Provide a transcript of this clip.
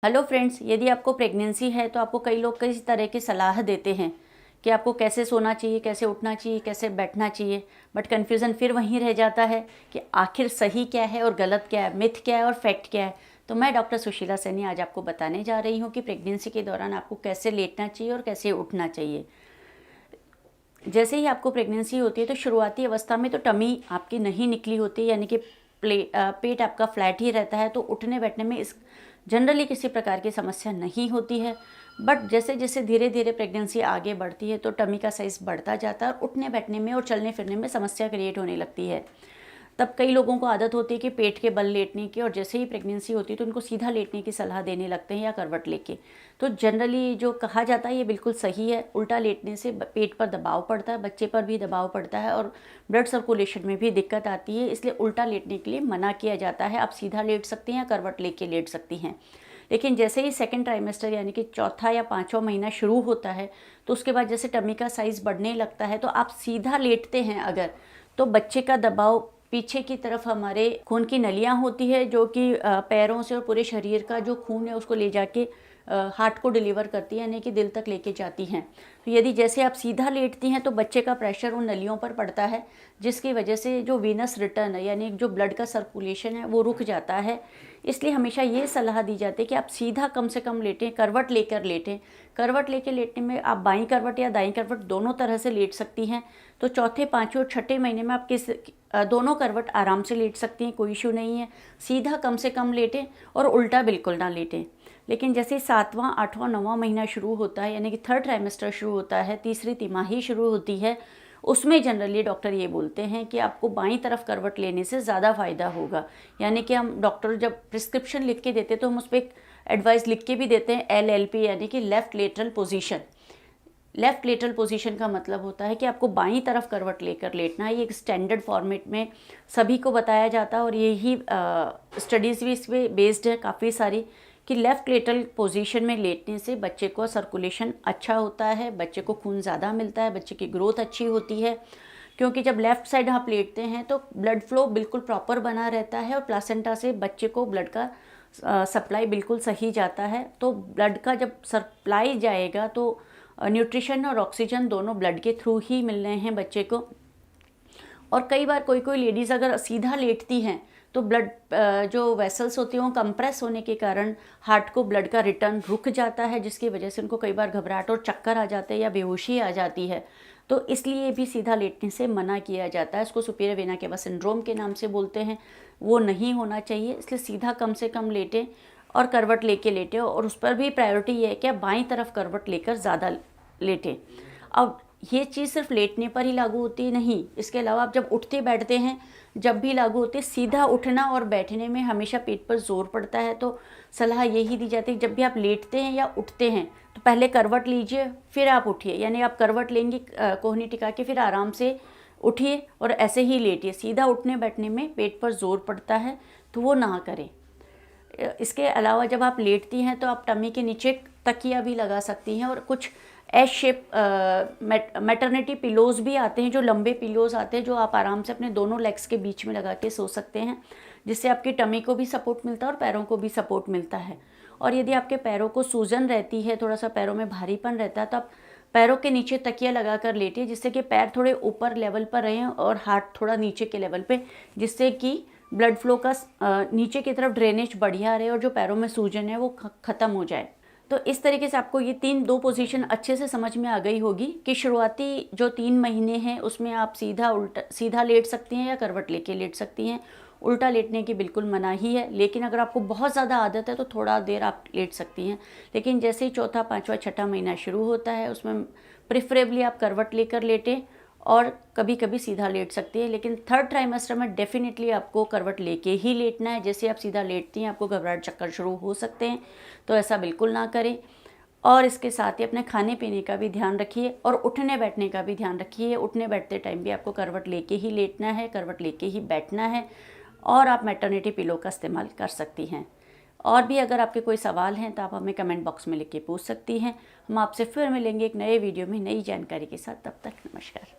Hello friends, यदि आपको pregnancy है तो आपको कई लोग कई तरह की सलाह देते हैं कि आपको कैसे सोना चाहिए, कैसे उठना चाहिए, कैसे बैठना चाहिए। बट कन्फ्यूज़न फिर वहीं रह जाता है कि आखिर सही क्या है और गलत क्या है, मिथ क्या है और फैक्ट क्या है। तो मैं डॉक्टर सुशीला सैनी आज आपको बताने जा रही हूँ कि प्रेगनेंसी के दौरान आपको कैसे लेटना चाहिए और कैसे उठना चाहिए। जैसे ही आपको प्रेगनेंसी होती है तो शुरुआती अवस्था में तो टमी आपकी नहीं निकली होती, यानी कि पेट आपका फ्लैट ही रहता है, तो उठने बैठने में इस जनरली किसी प्रकार की समस्या नहीं होती है। बट जैसे जैसे धीरे धीरे प्रेगनेंसी आगे बढ़ती है तो टमी का साइज़ बढ़ता जाता है और उठने बैठने में और चलने फिरने में समस्या क्रिएट होने लगती है। तब कई लोगों को आदत होती है कि पेट के बल लेटने की, और जैसे ही प्रेगनेंसी होती है तो उनको सीधा लेटने की सलाह देने लगते हैं या करवट लेके। तो जनरली जो कहा जाता है ये बिल्कुल सही है। उल्टा लेटने से पेट पर दबाव पड़ता है, बच्चे पर भी दबाव पड़ता है और ब्लड सर्कुलेशन में भी दिक्कत आती है, इसलिए उल्टा लेटने के लिए मना किया जाता है। आप सीधा लेट सकती हैं या करवट लेके लेट सकती हैं। लेकिन जैसे ही सेकेंड ट्राइमेस्टर यानी कि चौथा या पाँचवा महीना शुरू होता है तो उसके बाद जैसे टमी का साइज़ बढ़ने लगता है तो आप सीधा लेटते हैं अगर, तो बच्चे का दबाव पीछे की तरफ हमारे खून की नलियाँ होती है जो कि पैरों से और पूरे शरीर का जो खून है उसको ले जाके हार्ट को डिलीवर करती है, यानी कि दिल तक लेके जाती हैं। तो यदि जैसे आप सीधा लेटती हैं तो बच्चे का प्रेशर उन नलियों पर पड़ता है, जिसकी वजह से जो वीनस रिटर्न है यानी जो ब्लड का सर्कुलेशन है वो रुक जाता है। इसलिए हमेशा ये सलाह दी जाती है कि आप सीधा कम से कम लेटें, करवट लेकर लेटें। करवट लेके लेटने में आप बाईं करवट या दाईं करवट दोनों तरह से लेट सकती हैं। तो चौथे, पाँचवें और छठे महीने में आप दोनों करवट आराम से लेट सकती हैं, कोई इशू नहीं है। सीधा कम से कम लेटें और उल्टा बिल्कुल ना लेटें। लेकिन जैसे सातवां, आठवां, नौवां महीना शुरू होता है यानी कि थर्ड ट्राइमेस्टर शुरू होता है, तीसरी तिमाही शुरू होती है, उसमें जनरली डॉक्टर ये बोलते हैं कि आपको बाईं तरफ करवट लेने से ज़्यादा फ़ायदा होगा। यानी कि हम डॉक्टर जब प्रिस्क्रिप्शन लिख के देते तो हम उस पर एक एडवाइस लिख के भी देते हैं, LLP यानी कि left lateral position. Left lateral position का मतलब होता है कि आपको बाईं तरफ करवट लेकर लेटना है। ये एक स्टैंडर्ड फॉर्मेट में सभी को बताया जाता है और यही स्टडीज़ भी इस पर बेस्ड है काफ़ी सारी, कि लेफ़्ट लेटरल पोजीशन में लेटने से बच्चे को सर्कुलेशन अच्छा होता है, बच्चे को खून ज़्यादा मिलता है, बच्चे की ग्रोथ अच्छी होती है। क्योंकि जब लेफ़्ट साइड आप लेटते हैं तो ब्लड फ्लो बिल्कुल प्रॉपर बना रहता है और प्लासेंटा से बच्चे को ब्लड का सप्लाई बिल्कुल सही जाता है। तो ब्लड का जब सप्लाई जाएगा तो न्यूट्रिशन और ऑक्सीजन दोनों ब्लड के थ्रू ही मिल रहे हैं बच्चे को। और कई बार कोई कोई लेडीज़ अगर सीधा लेटती हैं तो ब्लड जो वेसल्स होती हैं वो कंप्रेस होने के कारण हार्ट को ब्लड का रिटर्न रुक जाता है, जिसकी वजह से उनको कई बार घबराहट और चक्कर आ जाते हैं या बेहोशी आ जाती है। तो इसलिए भी सीधा लेटने से मना किया जाता है। इसको सुपीरियर वेना केवा सिंड्रोम के नाम से बोलते हैं। वो नहीं होना चाहिए, इसलिए सीधा कम से कम लेटें और करवट लेके लेटें, और उस पर भी प्रायोरिटी ये है कि आप बाईं तरफ करवट लेकर ज़्यादा लेटें। अब ये चीज़ सिर्फ लेटने पर ही लागू होती है नहीं, इसके अलावा आप जब उठते बैठते हैं जब भी लागू होती है। सीधा उठना और बैठने में हमेशा पेट पर जोर पड़ता है, तो सलाह यही दी जाती है जब भी आप लेटते हैं या उठते हैं तो पहले करवट लीजिए फिर आप उठिए। यानी आप करवट लेंगी कोहनी टिका के, फिर आराम से उठिए और ऐसे ही लेटिए। सीधा उठने बैठने में पेट पर जोर पड़ता है तो वो ना करें। इसके अलावा जब आप लेटती हैं तो आप टमी के नीचे तकिया भी लगा सकती हैं, और कुछ एस शेप मैटरनिटी पिलोज़ भी आते हैं, जो लंबे पिलोज़ आते हैं जो आप आराम से अपने दोनों लेग्स के बीच में लगा के सो सकते हैं, जिससे आपकी टमी को भी सपोर्ट मिलता है और पैरों को भी सपोर्ट मिलता है। और यदि आपके पैरों को सूजन रहती है, थोड़ा सा पैरों में भारीपन रहता है, तो आप पैरों के नीचे तकिया लगा कर लेटिए, जिससे कि पैर थोड़े ऊपर लेवल पर रहें और हाथ थोड़ा नीचे के लेवल पे, जिससे कि ब्लड फ्लो का नीचे की तरफ ड्रेनेज बढ़िया रहे और जो पैरों में सूजन है वो ख़त्म हो जाए। तो इस तरीके से आपको ये दो पोजीशन अच्छे से समझ में आ गई होगी कि शुरुआती जो 3 महीने हैं उसमें आप सीधा लेट सकती हैं या करवट लेके लेट सकती हैं। उल्टा लेटने की बिल्कुल मनाही है, लेकिन अगर आपको बहुत ज़्यादा आदत है तो थोड़ा देर आप लेट सकती हैं। लेकिन जैसे ही चौथा, पाँचवा, छठा महीना शुरू होता है उसमें प्रेफरेबली आप करवट लेकर लेटें और कभी कभी सीधा लेट सकती है। लेकिन थर्ड ट्राइमेस्टर में डेफिनेटली आपको करवट लेके ही लेटना है। जैसे आप सीधा लेटती हैं आपको घबराहट, चक्कर शुरू हो सकते हैं, तो ऐसा बिल्कुल ना करें। और इसके साथ ही अपने खाने पीने का भी ध्यान रखिए और उठने बैठने का भी ध्यान रखिए। उठने बैठते टाइम भी आपको करवट लेके ही लेटना है, करवट लेके ही बैठना है, और आप मैटरनिटी पिलो का इस्तेमाल कर सकती हैं। और भी अगर आपके कोई सवाल हैं तो आप हमें कमेंट बॉक्स में लिख के पूछ सकती हैं। हम आपसे फिर मिलेंगे एक नए वीडियो में नई जानकारी के साथ। तब तक नमस्कार।